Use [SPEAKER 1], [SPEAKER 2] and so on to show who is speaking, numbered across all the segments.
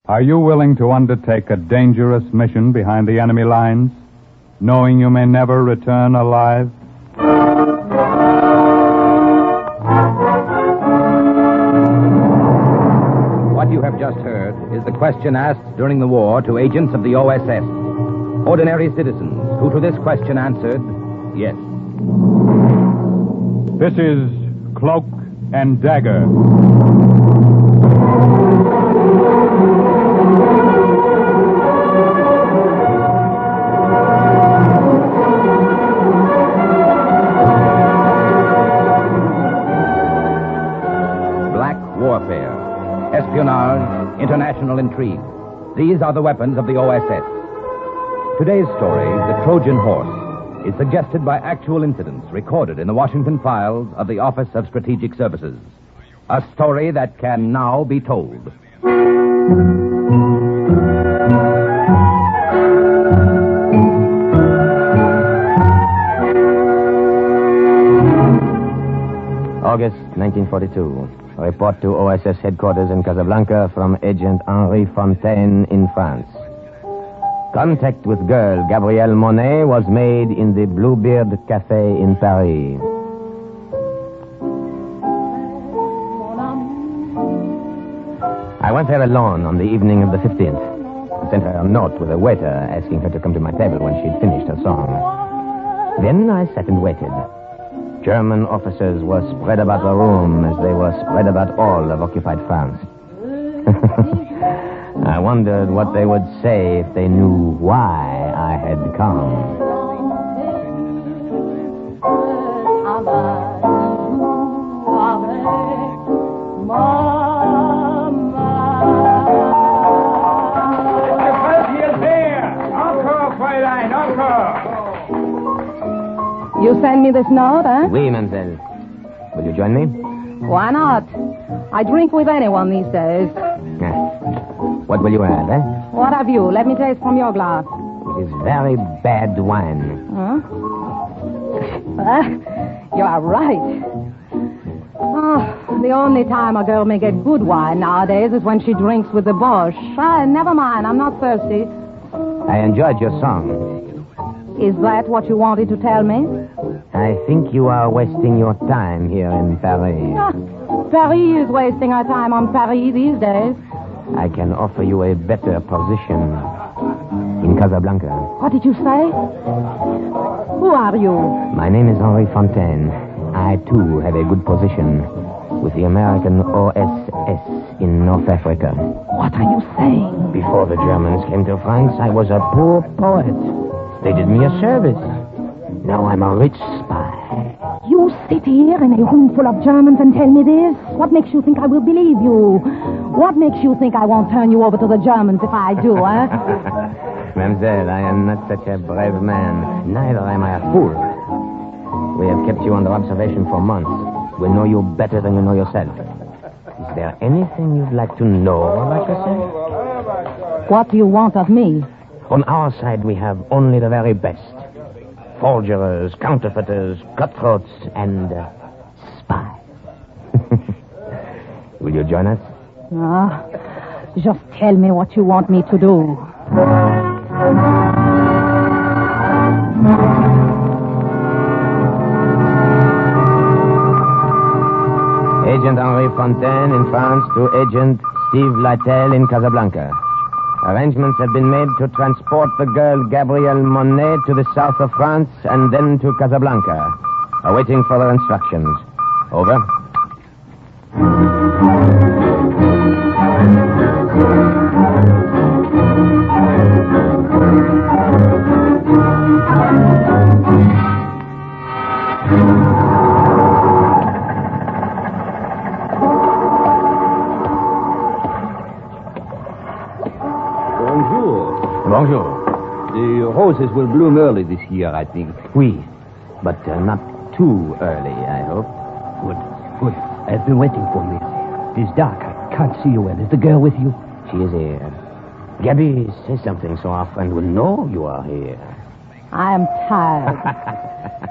[SPEAKER 1] Are you willing to undertake a dangerous mission behind the enemy lines, knowing you may never return alive?
[SPEAKER 2] What you have just heard is the question asked during the war to agents of the OSS. Ordinary citizens who to this question answered, yes.
[SPEAKER 1] This is Cloak and Dagger.
[SPEAKER 2] Black warfare, espionage, international intrigue. These are the weapons of the OSS. Today's story, The Trojan Horse, is suggested by actual incidents recorded in the Washington files of the Office of Strategic Services. A story that can now be told.
[SPEAKER 3] August 1942. Report to OSS headquarters in Casablanca from Agent Henri Fontaine in France. Contact with girl Gabrielle Monet was made in the Bluebeard Cafe in Paris. I went there alone on the evening of the 15th. I sent her a note with a waiter asking her to come to my table when she'd finished her song. Then I sat and waited. German officers were spread about the room as they were spread about all of occupied France. I wondered what they would say if they knew why I had come.
[SPEAKER 4] You send me this note, eh?
[SPEAKER 3] Oui, mademoiselle. Will you join me?
[SPEAKER 4] Why not? I drink with anyone these days.
[SPEAKER 3] What will you have, eh?
[SPEAKER 4] What have you? Let me taste from your glass.
[SPEAKER 3] It is very bad wine.
[SPEAKER 4] Huh? You are right. Oh, the only time a girl may get good wine nowadays is when she drinks with the Boche. Never mind, I'm not thirsty.
[SPEAKER 3] I enjoyed your song.
[SPEAKER 4] Is that what you wanted to tell me?
[SPEAKER 3] I think you are wasting your time here in Paris.
[SPEAKER 4] Paris is wasting our time on Paris these days.
[SPEAKER 3] I can offer you a better position in Casablanca.
[SPEAKER 4] What did you say? Who are you?
[SPEAKER 3] My name is Henri Fontaine. I, too, have a good position with the American OSS in North Africa.
[SPEAKER 4] What are you saying?
[SPEAKER 3] Before the Germans came to France, I was a poor poet. They did me a service. Now I'm a rich spy.
[SPEAKER 4] You sit here in a room full of Germans and tell me this? What makes you think I will believe you? What makes you think I won't turn you over to the Germans if I do, eh?
[SPEAKER 3] Mademoiselle, I am not such a brave man. Neither am I a fool. We have kept you under observation for months. We know you better than you know yourself. Is there anything you'd like to know about yourself?
[SPEAKER 4] What do you want of me?
[SPEAKER 3] On our side, we have only the very best. Forgers, counterfeiters, cutthroats, and spies. Will you join us?
[SPEAKER 4] Just tell me what you want me to do.
[SPEAKER 3] Agent Henri Fontaine in France to Agent Steve Lytel in Casablanca. Arrangements have been made to transport the girl Gabrielle Monet to the south of France and then to Casablanca. Awaiting further instructions. Over. Bonjour.
[SPEAKER 5] The roses will bloom early this year, I think.
[SPEAKER 3] Oui, but not too early, I hope.
[SPEAKER 5] Good. I've been waiting for you. It is dark. I can't see you well. Is the girl with you?
[SPEAKER 3] She is here. Gabby, say something so our friend will know you are here.
[SPEAKER 4] I am tired.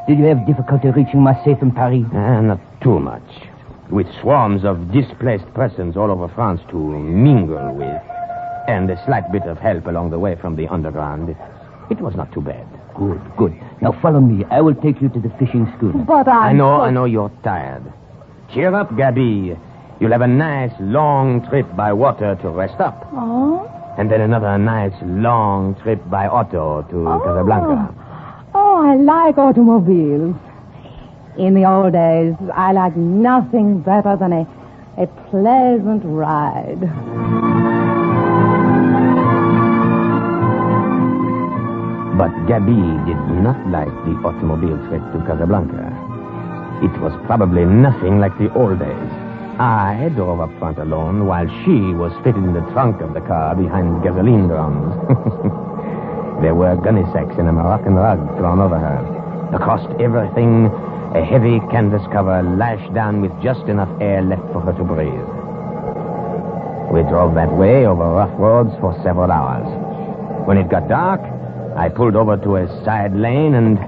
[SPEAKER 5] Did you have difficulty reaching my safe in Paris?
[SPEAKER 3] Not too much. With swarms of displaced persons all over France to mingle with. And a slight bit of help along the way from the underground. It was not too bad.
[SPEAKER 5] Good, good. Now follow me. I will take you to the fishing schooner.
[SPEAKER 4] But
[SPEAKER 3] I know you're tired. Cheer up, Gabby. You'll have a nice, long trip by water to rest up.
[SPEAKER 4] Oh?
[SPEAKER 3] And then another nice, long trip by auto to Casablanca.
[SPEAKER 4] Oh, I like automobiles. In the old days, I liked nothing better than a pleasant ride.
[SPEAKER 3] But Gabby did not like the automobile trip to Casablanca. It was probably nothing like the old days. I drove up front alone while she was fitted in the trunk of the car behind gasoline drums. There were gunny sacks and a Moroccan rug thrown over her. Across everything, a heavy canvas cover lashed down with just enough air left for her to breathe. We drove that way over rough roads for several hours. When it got dark, I pulled over to a side lane and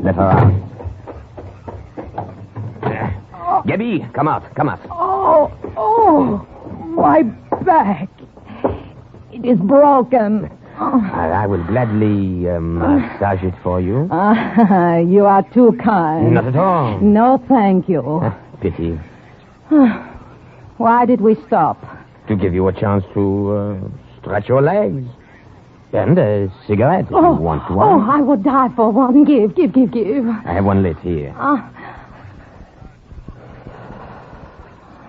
[SPEAKER 3] let her out. Gabby, come out.
[SPEAKER 4] Oh, my back. It is broken.
[SPEAKER 3] I will gladly massage it for you.
[SPEAKER 4] You are too kind.
[SPEAKER 3] Not at all.
[SPEAKER 4] No, thank you.
[SPEAKER 3] Pity.
[SPEAKER 4] Why did we stop?
[SPEAKER 3] To give you a chance to stretch your legs. And a cigarette if you want one.
[SPEAKER 4] Oh, I would die for one. Give.
[SPEAKER 3] I have one lit here.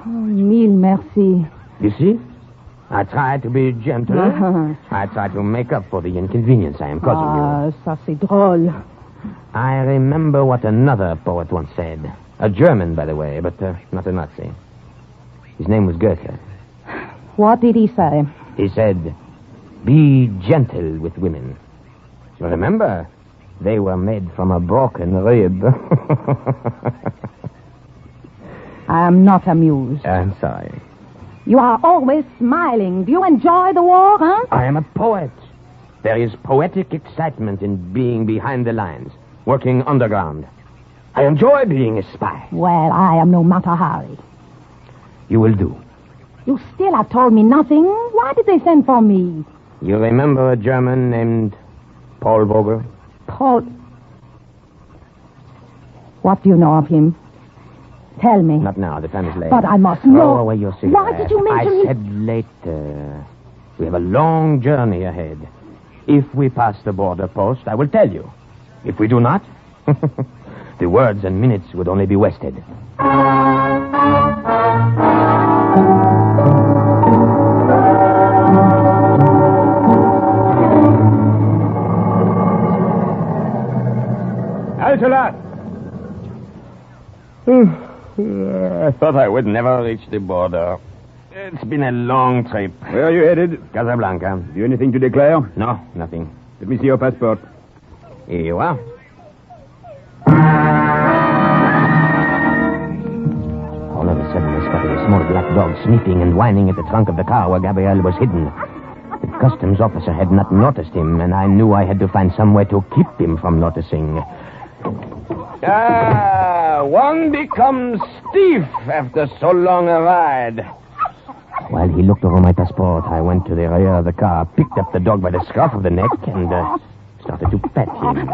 [SPEAKER 4] Mille merci.
[SPEAKER 3] You see? I tried to be gentle. I tried to make up for the inconvenience I am causing you.
[SPEAKER 4] Ça c'est drôle.
[SPEAKER 3] I remember what another poet once said. A German, by the way, but not a Nazi. His name was Goethe.
[SPEAKER 4] What did he say?
[SPEAKER 3] He said, be gentle with women. Remember, they were made from a broken rib.
[SPEAKER 4] I am not amused.
[SPEAKER 3] I'm sorry.
[SPEAKER 4] You are always smiling. Do you enjoy the war, huh?
[SPEAKER 3] I am a poet. There is poetic excitement in being behind the lines, working underground. I enjoy being a spy.
[SPEAKER 4] Well, I am no Mata Hari.
[SPEAKER 3] You will do.
[SPEAKER 4] You still have told me nothing. Why did they send for me?
[SPEAKER 3] You remember a German named Paul Vogel?
[SPEAKER 4] Paul... What do you know of him? Tell me.
[SPEAKER 3] Not now. The time is late.
[SPEAKER 4] But I must
[SPEAKER 3] Throw
[SPEAKER 4] know.
[SPEAKER 3] away your cigarette.
[SPEAKER 4] Why did you mention
[SPEAKER 3] I said later. We have a long journey ahead. If we pass the border post, I will tell you. If we do not, the words and minutes would only be wasted.
[SPEAKER 1] Altolat!
[SPEAKER 3] I thought I would never reach the border. It's been a long trip.
[SPEAKER 1] Where are you headed?
[SPEAKER 3] Casablanca.
[SPEAKER 1] Have you anything to declare?
[SPEAKER 3] No, nothing.
[SPEAKER 1] Let me see your passport.
[SPEAKER 3] Here you are. All of a sudden, I spotted a small black dog sniffing and whining at the trunk of the car where Gabrielle was hidden. The customs officer had not noticed him, and I knew I had to find some way to keep him from noticing. One becomes stiff after so long a ride. While he looked over my passport, I went to the rear of the car, picked up the dog by the scruff of the neck, and started to pet him.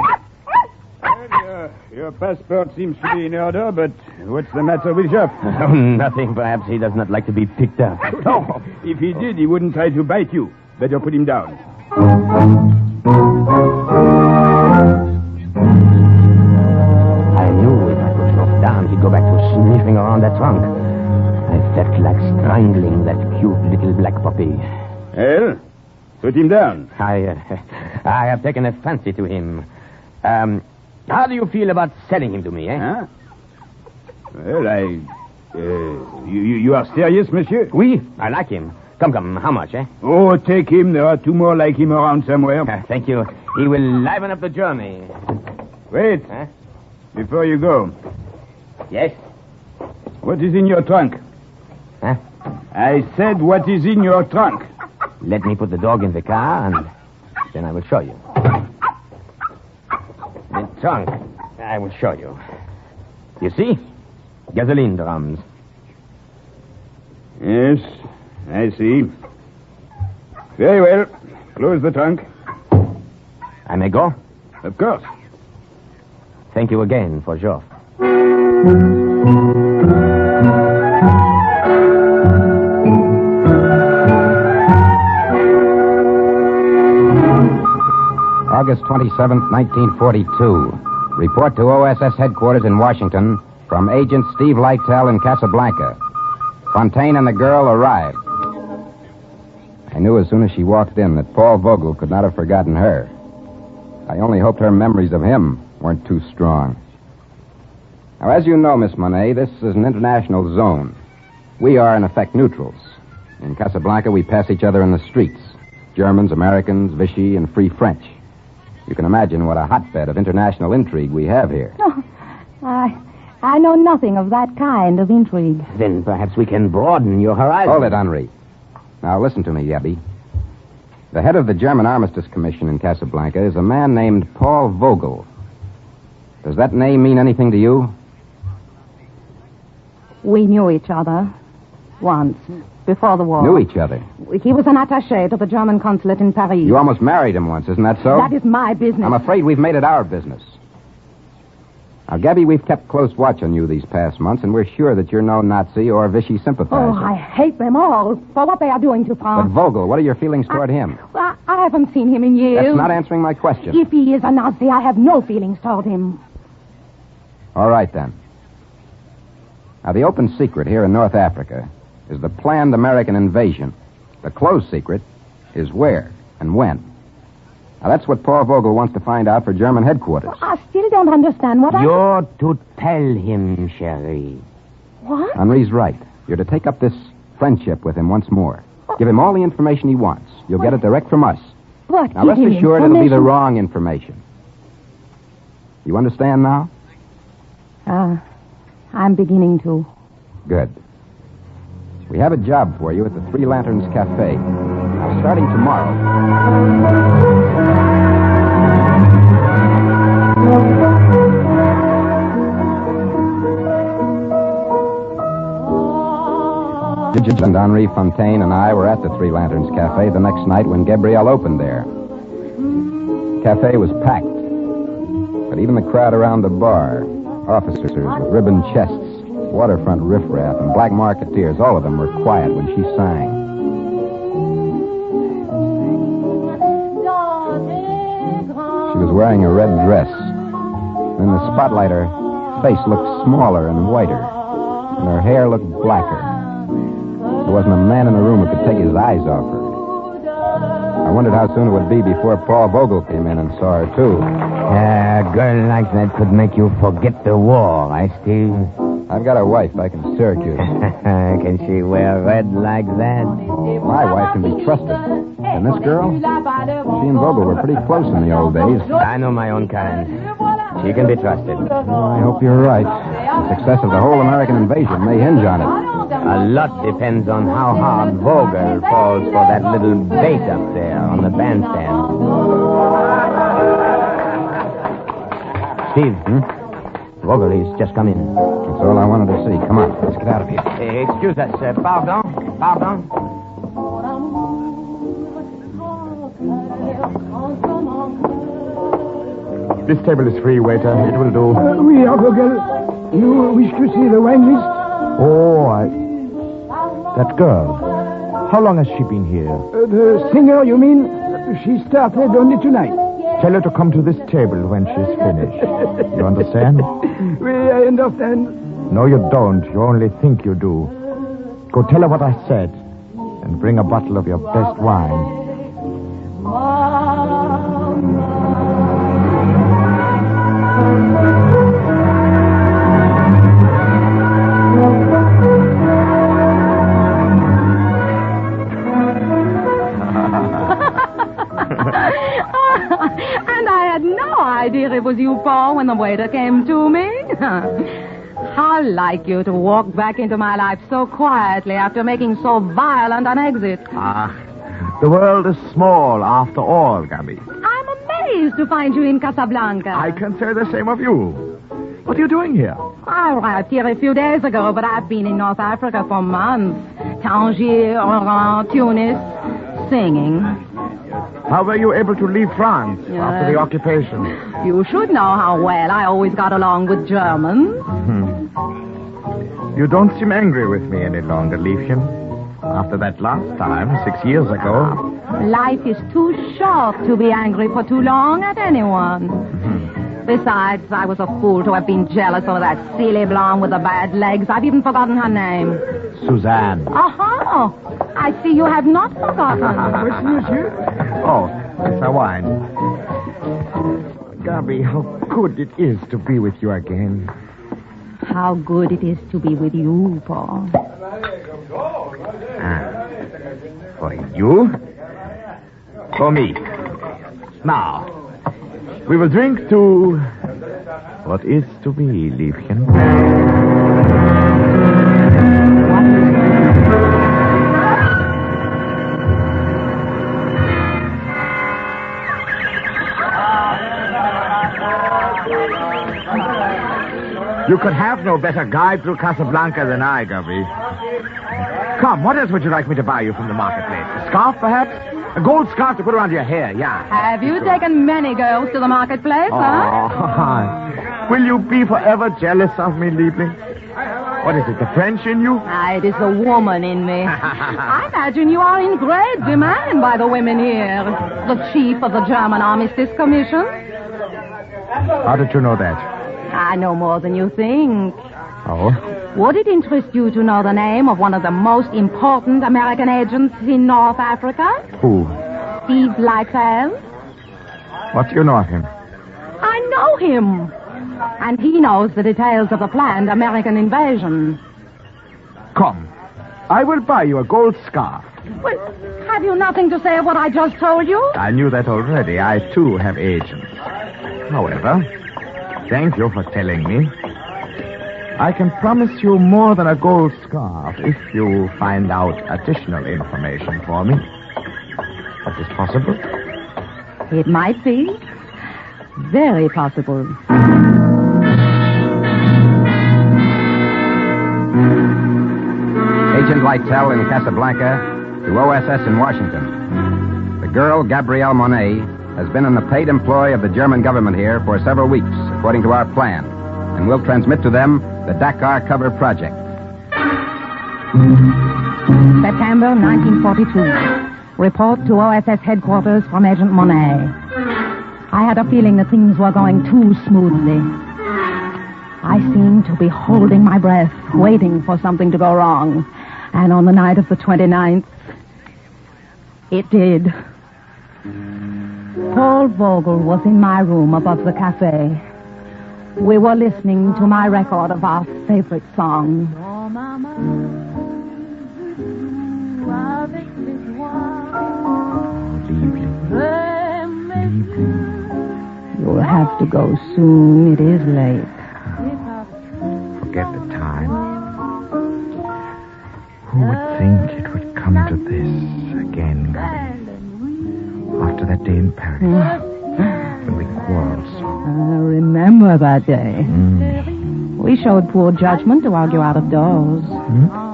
[SPEAKER 1] Well, your passport seems to be in order, but what's the matter with Jeff?
[SPEAKER 3] Oh, nothing. Perhaps he does not like to be picked up.
[SPEAKER 1] No, if he did, he wouldn't try to bite you. Better put him down.
[SPEAKER 3] I knew if I put Cloak down, he'd go back to sniffing around that trunk. I felt like strangling that cute little black puppy.
[SPEAKER 1] Well, put him down.
[SPEAKER 3] I have taken a fancy to him. How do you feel about selling him to me, eh?
[SPEAKER 1] Huh? Well, you are serious, monsieur?
[SPEAKER 3] Oui, I like him. Come, how much, eh?
[SPEAKER 1] Oh, take him. There are two more like him around somewhere.
[SPEAKER 3] Thank you. He will liven up the journey.
[SPEAKER 1] Wait.
[SPEAKER 3] Huh?
[SPEAKER 1] Before you go,
[SPEAKER 3] Yes?
[SPEAKER 1] what is in your trunk?
[SPEAKER 3] Huh?
[SPEAKER 1] I said, what is in your trunk?
[SPEAKER 3] Let me put the dog in the car, and then I will show you. The trunk, I will show you. You see? Gasoline drums.
[SPEAKER 1] Yes, I see.
[SPEAKER 6] Very well. Close the trunk.
[SPEAKER 3] I may go?
[SPEAKER 6] Of course.
[SPEAKER 3] Thank you again for sure.
[SPEAKER 2] August 27th, 1942. Report to OSS headquarters in Washington from Agent Steve Lightel in Casablanca. Fontaine and the girl arrived. I knew as soon as she walked in that Paul Vogel could not have forgotten her. I only hoped her memories of him weren't too strong. Now, as you know, Miss Monet, this is an international zone. We are, in effect, neutrals. In Casablanca, we pass each other in the streets. Germans, Americans, Vichy, and Free French. You can imagine what a hotbed of international intrigue we have here.
[SPEAKER 4] Oh, I know nothing of that kind of intrigue.
[SPEAKER 3] Then perhaps we can broaden your horizon.
[SPEAKER 2] Hold it, Henri. Now, listen to me, Yabby. The head of the German Armistice Commission in Casablanca is a man named Paul Vogel. Does that name mean anything to you?
[SPEAKER 4] We knew each other once, before the war.
[SPEAKER 2] Knew each other?
[SPEAKER 4] He was an attaché to the German consulate in Paris.
[SPEAKER 2] You almost married him once, isn't that so?
[SPEAKER 4] That is my business.
[SPEAKER 2] I'm afraid we've made it our business. Now, Gabby, we've kept close watch on you these past months, and we're sure that you're no Nazi or Vichy sympathizer.
[SPEAKER 4] Oh, I hate them all for what they are doing to
[SPEAKER 2] But
[SPEAKER 4] France.
[SPEAKER 2] Vogel, what are your feelings toward him?
[SPEAKER 4] Well, I haven't seen him in years.
[SPEAKER 2] That's not answering my question.
[SPEAKER 4] If he is a Nazi, I have no feelings toward him.
[SPEAKER 2] All right, then. Now, the open secret here in North Africa is the planned American invasion. The closed secret is where and when. Now, that's what Paul Vogel wants to find out for German headquarters.
[SPEAKER 4] I still don't understand what
[SPEAKER 3] You're to tell him, Cherie.
[SPEAKER 4] What?
[SPEAKER 2] Henri's right. You're to take up this friendship with him once more. Give him all the information he wants. You'll get it direct from us.
[SPEAKER 4] What?
[SPEAKER 2] Now, rest assured it'll be the wrong information. You understand now?
[SPEAKER 4] I'm beginning to.
[SPEAKER 2] Good. We have a job for you at the Three Lanterns Cafe. Now, starting tomorrow. And Henri Fontaine and I were at the Three Lanterns Cafe the next night when Gabrielle opened there. Cafe was packed. But even the crowd around the bar, officers with ribbon chests, waterfront riffraff, and black marketeers, all of them were quiet when she sang. She was wearing a red dress. In the spotlight, her face looked smaller and whiter, and her hair looked blacker. There wasn't a man in the room who could take his eyes off her. I wondered how soon it would be before Paul Vogel came in and saw her, too.
[SPEAKER 3] A girl like that could make you forget the war, eh, Steve?
[SPEAKER 2] I've got a wife back in Syracuse.
[SPEAKER 3] Can she wear red like that?
[SPEAKER 2] My wife can be trusted. And this girl? She and Vogel were pretty close in the old days.
[SPEAKER 3] I know my own kind. She can be trusted.
[SPEAKER 2] I hope you're right. The success of the whole American invasion may hinge on it.
[SPEAKER 3] A lot depends on how hard Vogel falls for that little bait up there on the bandstand. Steve, Vogel, he's just come in.
[SPEAKER 2] That's all I wanted to see. Come on, let's get out of here.
[SPEAKER 3] Excuse us. Pardon?
[SPEAKER 6] This table is free, waiter. It will do.
[SPEAKER 5] Oui, Vogel. You wish to see the wine list?
[SPEAKER 6] That girl. How long has she been here?
[SPEAKER 5] The singer, you mean? She started only tonight.
[SPEAKER 6] Tell her to come to this table when she's finished. You understand?
[SPEAKER 5] I understand.
[SPEAKER 6] No, you don't. You only think you do. Go tell her what I said. And bring a bottle of your best wine.
[SPEAKER 4] And I had no idea it was you, Paul, when the waiter came to me. How like you to walk back into my life so quietly after making so violent an exit.
[SPEAKER 6] The world is small after all, Gabby.
[SPEAKER 4] I'm amazed to find you in Casablanca.
[SPEAKER 6] I can say the same of you. What are you doing here?
[SPEAKER 4] I arrived here a few days ago, but I've been in North Africa for months. Tangier, Oran, Tunis, singing.
[SPEAKER 6] How were you able to leave France after the occupation?
[SPEAKER 4] You should know how well I always got along with Germans.
[SPEAKER 6] You don't seem angry with me any longer, Liebchen. After that last time, 6 years ago.
[SPEAKER 4] Life is too short to be angry for too long at anyone. Besides, I was a fool to have been jealous over that silly blonde with the bad legs. I've even forgotten her name.
[SPEAKER 6] Suzanne.
[SPEAKER 4] Oh, I see you have not forgotten.
[SPEAKER 6] Oh, it's a wine. Gabi, how good it is to be with you again.
[SPEAKER 4] How good it is to be with you, Paul.
[SPEAKER 6] For you? For me. Now, we will drink to what is to be, Liebchen. You could have no better guide through Casablanca than I, Gabi. Come, what else would you like me to buy you from the marketplace? A scarf, perhaps? A gold scarf to put around your hair, yeah.
[SPEAKER 4] Have you taken many girls to the marketplace, huh?
[SPEAKER 6] Will you be forever jealous of me, Liebling? What is it, the French in you?
[SPEAKER 4] It is the woman in me. I imagine you are in great demand by the women here. The chief of the German Armistice Commission.
[SPEAKER 6] How did you know that?
[SPEAKER 4] I know more than you think.
[SPEAKER 6] Oh?
[SPEAKER 4] Would it interest you to know the name of one of the most important American agents in North Africa?
[SPEAKER 6] Who?
[SPEAKER 4] Steve Lightfeld.
[SPEAKER 6] What do you know of him?
[SPEAKER 4] I know him. And he knows the details of the planned American invasion.
[SPEAKER 6] Come. I will buy you a gold scarf.
[SPEAKER 4] Well, have you nothing to say of what I just told you?
[SPEAKER 6] I knew that already. I, too, have agents. However, thank you for telling me. I can promise you more than a gold scarf if you find out additional information for me. That is possible?
[SPEAKER 4] It might be. Very possible.
[SPEAKER 2] Agent Lightel in Casablanca to OSS in Washington. The girl, Gabrielle Monet, has been in the paid employ of the German government here for several weeks, according to our plan, and will transmit to them the Dagger cover project.
[SPEAKER 4] September 1942. Report to OSS headquarters from Agent Monet. I had a feeling that things were going too smoothly. I seemed to be holding my breath, waiting for something to go wrong. And on the night of the 29th, it did. Paul Vogel was in my room above the cafe. We were listening to my record of our favorite song. You'll have to go soon. It is late.
[SPEAKER 6] Forget the time. Who would think it would come to this again, Gabi? After that day in Paris, when we quarreled so.
[SPEAKER 4] I remember that day. We showed poor judgment to argue out of doors.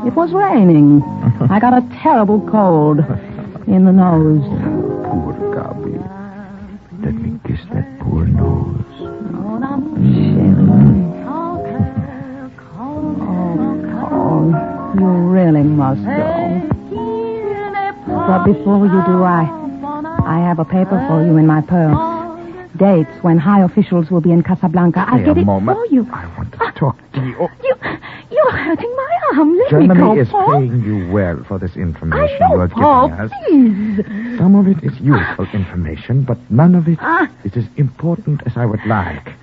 [SPEAKER 4] It was raining. I got a terrible cold in the nose.
[SPEAKER 6] Poor Gabi. Let me kiss that poor nose.
[SPEAKER 4] Oh, you really must go. But before you do, I have a paper for you in my purse. Dates when high officials will be in Casablanca. I'll get it for you.
[SPEAKER 6] I want to talk to you.
[SPEAKER 4] You're hurting my arm. Let
[SPEAKER 6] Germany
[SPEAKER 4] me go,
[SPEAKER 6] is
[SPEAKER 4] Paul.
[SPEAKER 6] paying you well for this information
[SPEAKER 4] I know,
[SPEAKER 6] you are
[SPEAKER 4] Paul,
[SPEAKER 6] giving us.
[SPEAKER 4] please.
[SPEAKER 6] Some of it is useful information, but none of it is as important as I would like.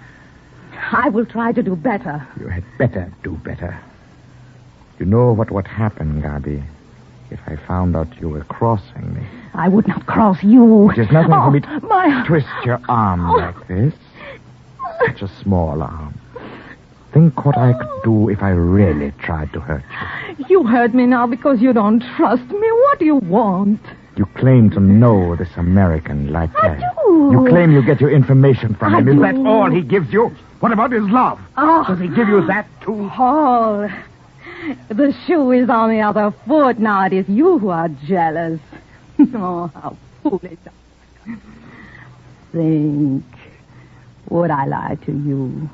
[SPEAKER 4] I will try to do better.
[SPEAKER 6] You had better do better. You know what would happen, Gabi, if I found out you were crossing me.
[SPEAKER 4] I would not cross you.
[SPEAKER 6] It is nothing for me to
[SPEAKER 4] my...
[SPEAKER 6] twist your arm like this. Such a small arm. Think what I could do if I really tried to hurt you.
[SPEAKER 4] You hurt me now because you don't trust me. What do you want?
[SPEAKER 6] You claim to know this American like that.
[SPEAKER 4] I do.
[SPEAKER 6] You claim you get your information from him.
[SPEAKER 4] I
[SPEAKER 6] Is
[SPEAKER 4] do.
[SPEAKER 6] that all he gives you? What about his love?
[SPEAKER 4] Oh.
[SPEAKER 6] Does he give you that, too?
[SPEAKER 4] Paul, the shoe is on the other foot. Now it is you who are jealous. Oh, how foolish. Think. Would I lie to you?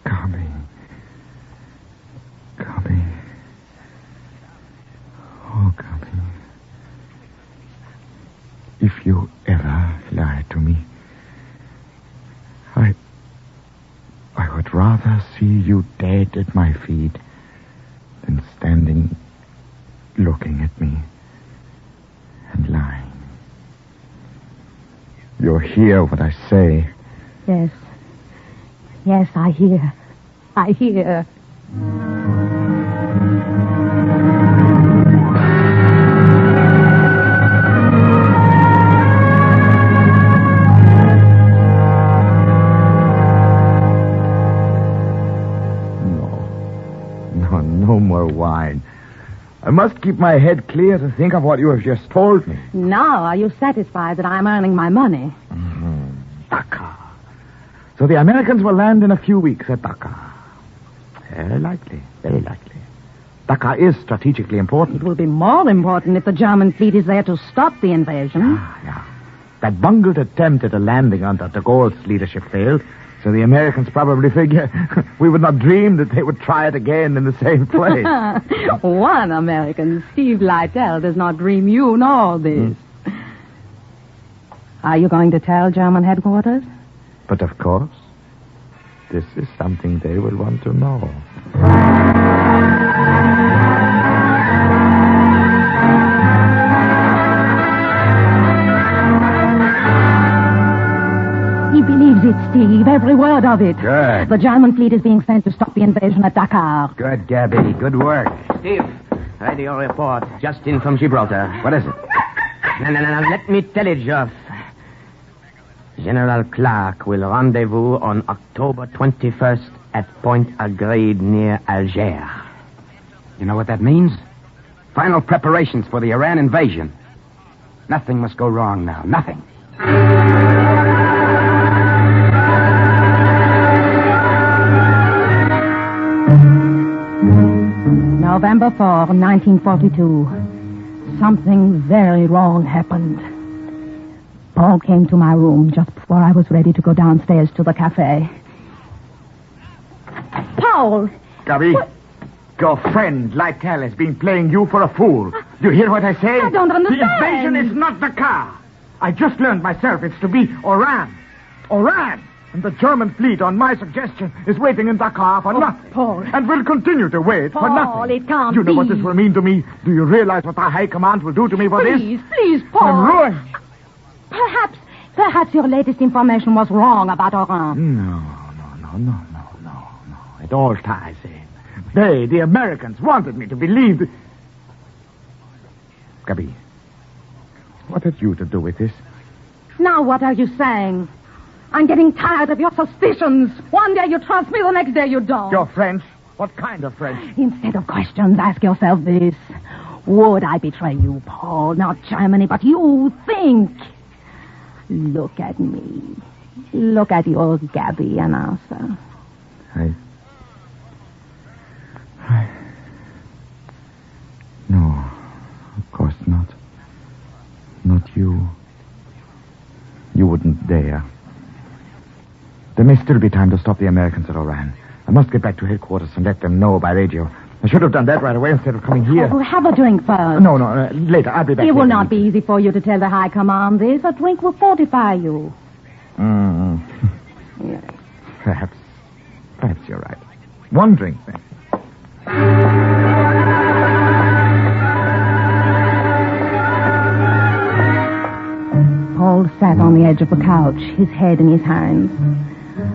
[SPEAKER 6] Gabby. Oh, Gabby. If you ever lie to me, I would rather see you dead at my feet than standing looking at me and lying. You'll hear what I say.
[SPEAKER 4] Yes. Yes, I hear.
[SPEAKER 6] No more wine. I must keep my head clear to think of what you have just told me.
[SPEAKER 4] Now, are you satisfied that I'm earning my money?
[SPEAKER 6] Dakar. So the Americans will land in a few weeks at Dakar. Very likely. Dakar is strategically important.
[SPEAKER 4] It will be more important if the German fleet is there to stop the invasion.
[SPEAKER 6] Yeah. That bungled attempt at a landing under de Gaulle's leadership failed, so the Americans probably figure we would not dream that they would try it again in the same place.
[SPEAKER 4] One American, Steve Lytle, does not dream you nor this. Are you going to tell German headquarters?
[SPEAKER 6] But of course, this is something they will want to know.
[SPEAKER 4] He believes it, Steve, every word of it.
[SPEAKER 3] Good.
[SPEAKER 4] The German fleet is being sent to stop the invasion at Dakar.
[SPEAKER 3] Good, Gabby. Good work. Steve, radio report. Just in from Gibraltar. What is it? No. Let me tell it, Geoff. General Clark will rendezvous on October 21st at Point Agreed near Algiers.
[SPEAKER 7] You know what that means? Final preparations for the Iran invasion. Nothing must go wrong now. Nothing.
[SPEAKER 4] November 4, 1942. Something very wrong happened. Paul came to my room just before I was ready to go downstairs to the cafe. Paul!
[SPEAKER 6] Gabby, your friend Lytle has been playing you for a fool. Do you hear what I say?
[SPEAKER 4] I don't understand.
[SPEAKER 6] The invasion is not Dakar. I just learned myself it's to be Oran. And the German fleet, on my suggestion, is waiting in Dakar for nothing.
[SPEAKER 4] Paul.
[SPEAKER 6] And will continue to wait for nothing.
[SPEAKER 4] Paul, it can't
[SPEAKER 6] You know
[SPEAKER 4] be.
[SPEAKER 6] what this will mean to me? Do you realize what the High Command will do to me for this?
[SPEAKER 4] Please, Paul.
[SPEAKER 6] I'm ruined.
[SPEAKER 4] Perhaps your latest information was wrong about Oran.
[SPEAKER 6] No. It all ties in. They, the Americans, wanted me to believe that... Gabby, what have you to do with this?
[SPEAKER 4] Now what are you saying? I'm getting tired of your suspicions. One day you trust me, the next day you don't.
[SPEAKER 6] You're French? What kind of French?
[SPEAKER 4] Instead of questions, ask yourself this. Would I betray you, Paul? Not Germany, but you. Think. Look at me. Look at your Gabby and answer.
[SPEAKER 6] No, of course not. Not you. You wouldn't dare. There may still be time to stop the Americans at Oran. I must get back to headquarters and let them know by radio. I should have done that right away instead of coming here.
[SPEAKER 4] Oh, have a drink first.
[SPEAKER 6] No, later. I'll be back.
[SPEAKER 4] It will
[SPEAKER 6] later.
[SPEAKER 4] not be easy for you to tell the High Command this. A drink will fortify you. Yes.
[SPEAKER 6] Perhaps you're right. One drink, then.
[SPEAKER 4] Paul sat on the edge of the couch, his head in his hands.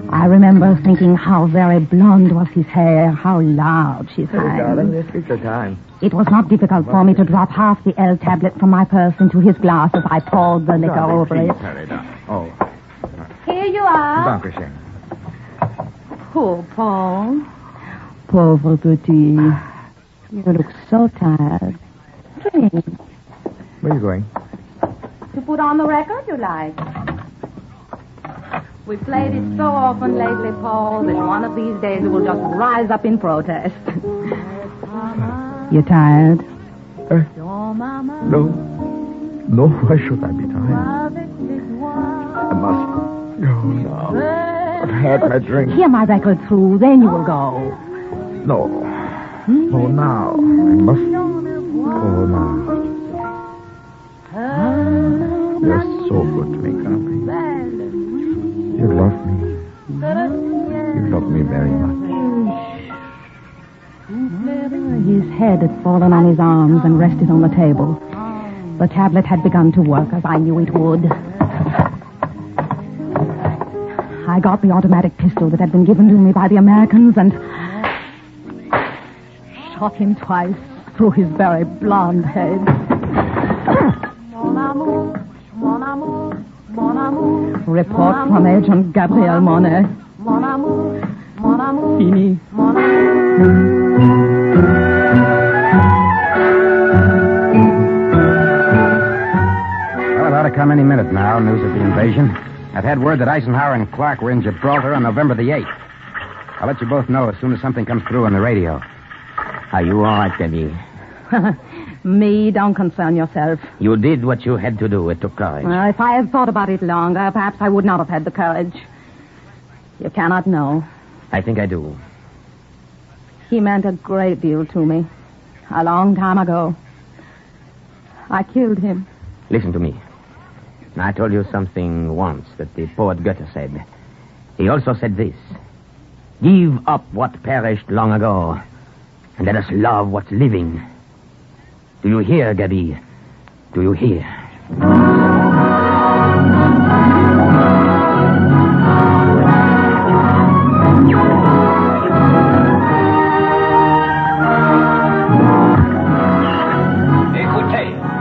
[SPEAKER 4] I remember thinking how very blonde was his hair, how large his hands.
[SPEAKER 6] Take your time.
[SPEAKER 4] It was not difficult for me to drop half the L tablet from my purse into his glass as I poured the liquor over it.
[SPEAKER 6] Oh,
[SPEAKER 4] Here you are.
[SPEAKER 6] Dankeschön.
[SPEAKER 4] Poor Paul. Pauvre petit. You look so tired. Drink.
[SPEAKER 6] Where are you going?
[SPEAKER 4] To put on the record you like. We played it so often lately, Paul, that one of these days it will just rise up in protest. You tired?
[SPEAKER 6] No. No, why should I be tired? I must go now. I've had my drink.
[SPEAKER 4] Hear my record through, then you will go.
[SPEAKER 6] No. No, now. I must go now. You're so good to me, Gabi. You love me. You love me very much.
[SPEAKER 4] His head had fallen on his arms and rested on the table. The tablet had begun to work as I knew it would. I got the automatic pistol that had been given to me by the Americans and shot him twice through his very blonde head. Report from Agent Gabrielle Monet. Fini.
[SPEAKER 7] Well, it ought to come any minute now, news of the invasion. I've had word that Eisenhower and Clark were in Gibraltar on November the 8th. I'll let you both know as soon as something comes through on the radio.
[SPEAKER 3] Are you all right, Debbie?
[SPEAKER 4] Me, don't concern yourself.
[SPEAKER 3] You did what you had to do. It took courage.
[SPEAKER 4] Well, if I had thought about it longer, perhaps I would not have had the courage. You cannot know.
[SPEAKER 3] I think I do.
[SPEAKER 4] He meant a great deal to me. A long time ago. I killed him.
[SPEAKER 3] Listen to me. I told you something once that the poet Goethe said. He also said this. Give up what perished long ago, and let us love what's living. Do you hear, Gabi? Do you hear?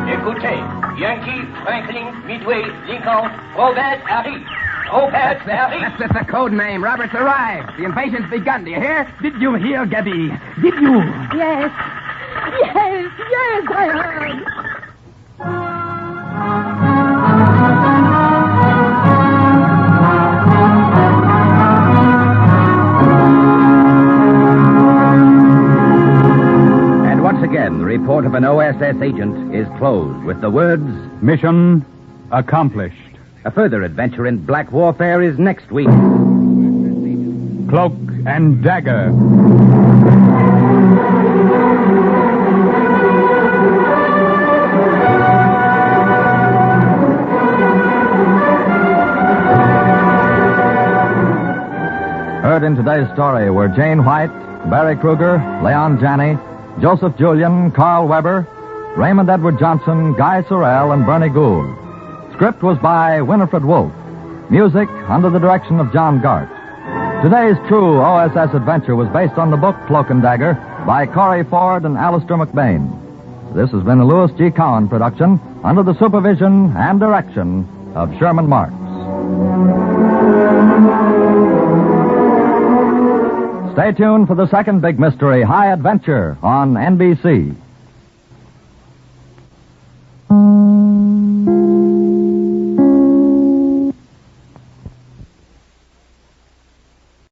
[SPEAKER 8] Écoutez. Yankee, Franklin, Midway, Lincoln, Robert, Harry. Robert, Harry.
[SPEAKER 7] That's the code name. Robert's arrived. The invasion's begun. Do you hear? Did you hear, Gabi? Did you?
[SPEAKER 4] Yes, I heard.
[SPEAKER 2] And once again, the report of an OSS agent is closed with the words,
[SPEAKER 1] Mission accomplished.
[SPEAKER 2] a further adventure in black warfare is next week.
[SPEAKER 1] Cloak and Dagger.
[SPEAKER 9] Heard in today's story were Jane White, Barry Kruger, Leon Janney, Joseph Julian, Carl Weber, Raymond Edward Johnson, Guy Sorrell, and Bernie Gould. Script was by Winifred Wolfe. Music under the direction of John Gart. Today's true OSS adventure was based on the book Cloak and Dagger by Corey Ford and Alistair McBain. This has been a Louis G. Cowan production under the supervision and direction of Sherman Marks. Stay tuned for the second big mystery, High Adventure, on NBC.